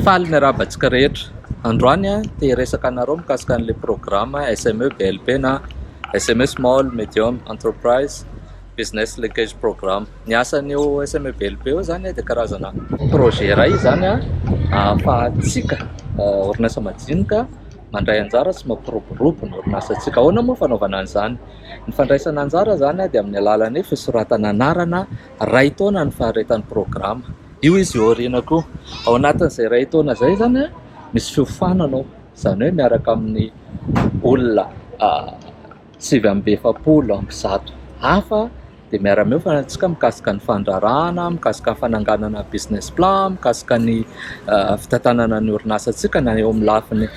Faly miarabantsika rehetra. Androany dia resaka anareo mikasika an'ilay programme SME BLP na SME Small Medium Enterprise Business Linkage Programme. Ny asan'io SME BLP io zany dia karazana projet iray zany ahafahantsika orinasa majinika mandray anjara sy mampiroborobo ny orinasantsika. Ahoana moa fanaovana an'izany? Ny fandraisana anjara zany dia amin'ny alalan'ny fisoratana anarana ray taona ny faharetan'ny programme. Io izy aorianako. Ao anatin'izay ray taona izay zany misy fiofanana izany hoe miaraka amin'ny olona 770 hafa dia miara-miofana antsika mikasika ny fandrarana, mikasika ny fananganana business plan, mikasika ny fitantanana ny orinasantsika na eo amin'ny lafin'ny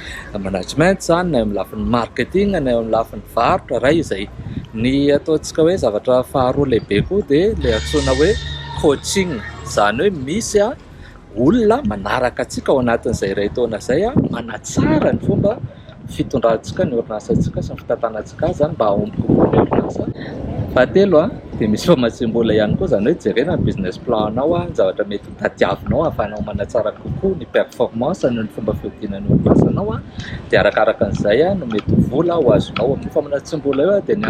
management zany, na eo amin'ny lafin'ny marketing, na eo amin'ny lafin'ny varotra ray izay. Ny ataontsika hoe zavatra faharoa lehibe koa dia ilay antsoina hoe coaching, izany hoe misy olona manaraka antsika ao anatin'izay ray taona izay manatsara ny fomba fitondrantsika ny orinasantsika sy ny fitantanantsika zany mba ahomby kokoa ny orinasa. Fahatelo dia misy famatsiam-bola ihany koa, izany hoe jerena ny business planao, ny zavatra mety tadiavinao ahafahanao manatsara kokoa ny performance ny fomba fiodinan'ny orinasanao dia arakaraka an'izay no mety vola ho azonao. Amin'ny famatsiam-bola io dia ny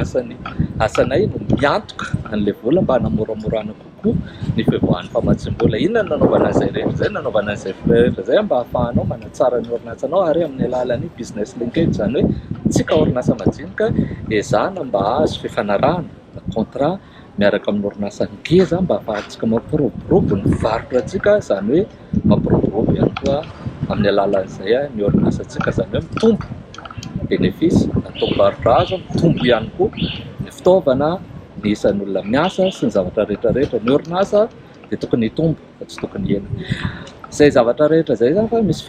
asanay no miantoka an'ilay vola mba hanamoramorana kokoa ny fivoahan'ny famatsiam-bola. Inona no nanaovana an'izay rehetra izay, nanaovana an'izay rehetra izay mba ahafahanao manatsara ny orinasanao ary amin'ny alalan'ny business linkage, izany hoe tsika orinasa majinika ezahana mba hahazo fifanarahana contrat miaraka amin'ny orinasa ngeza mba ahafahantsika mampiroborobo ny varotratsika, izany hoe mampiroborobo ihany koa amin'ny alalan'izay ny orinasantsika, izany hoe mitombo bénéfice atao varotra azo, mitombo ihany koa ny fitaovana, ny isan'ny olona miasa sy ny zavatra rehetrarehetra. Ny orinasa dia tokony hitombo fa tsy tokony hihena. Izay zavatra rehetra izay zany fa misy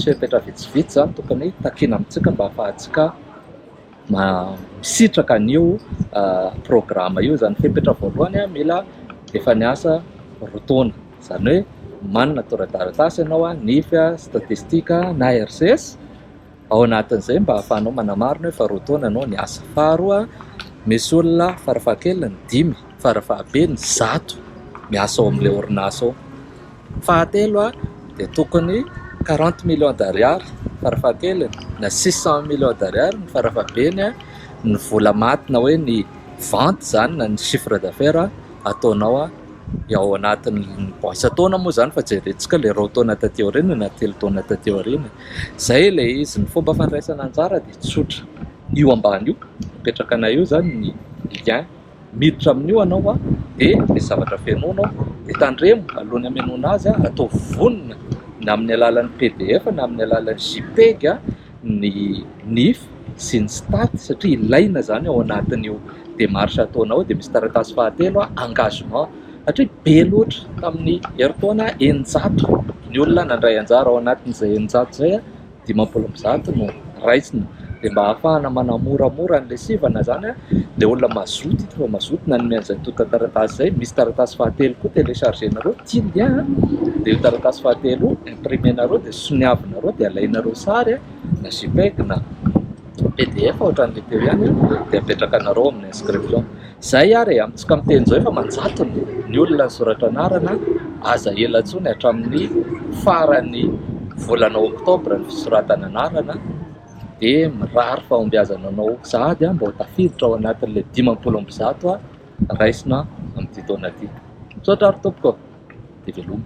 fepetra vitsivitsy zany tokony takiana amintsika mba ahafahantsika misitraka an'io programme io. Zany fepetra voalohany mila efa niasa roa taona, izany hoe manana tora-taratasy ianao, nify, statistika na RCS ao anatin'izay mba ahafahanao manamarina hoe fa roa taona ianao niasa. Faharoa, misy olona farafahakeliny 5, farafahabeny 100 miasa ao amin'ilay orinasa ao. Fahatelo dia tokony 40 millions d'ariary farafahakeliny na 600 millions d'ariary ny farafahabeny ny vola maty na hoe ny vente zany na ny chiffre d'affaires ataonao ao anatin'ny isa taona moa zany fa jerentsika ilay roa taona taty aoriana na 3 taona taty aoriana. Izay ilay izy. Ny fomba fandraisana anjara dia tsotra. Io ambany io mipetraka anay io zany ny lien miditra amin'io anao dia misy zavatra fianoanao dia tandremo alohany haminona azy atao vonona na amin'ny alalan'ny PDF na amin'ny alalan'ny JPEG ny NIF sy ny stat, satria ilaina zany ao anatin'io démarche ataonao. Dia misy taratasy fahatelo engagement, satria be loatra tamin'ny herintaona 900 ny olona nandray anjara ao anatin'izay 900 izay 500 no raisina. Dia mba ahafahana manamoramora an'ilay sivana zany dia olona mazoto fa mazoto nanome an'izay taratasy izay. Misy taratasy fahatelo koa téléchargenareo tia lien dia io taratasy fahatelo imprimenareo dia soniavinareo dia alainareo sary na JPEG na PDF ohatran'ilay teo ihany dia apetraka anareo amin'ny inscription. Izay amintsika amin'ny teny izao efa manjatona ny olona soratra anarana aza ela intsony hatramin'ny faran'ny volana oktobra ny fisoratana anarana dia mirary fahombiazananao sady mba ho tafiditra ao anatin'ilay 50 raisina amin'ity taona ity. Misaotra ary tompoko dia veloma.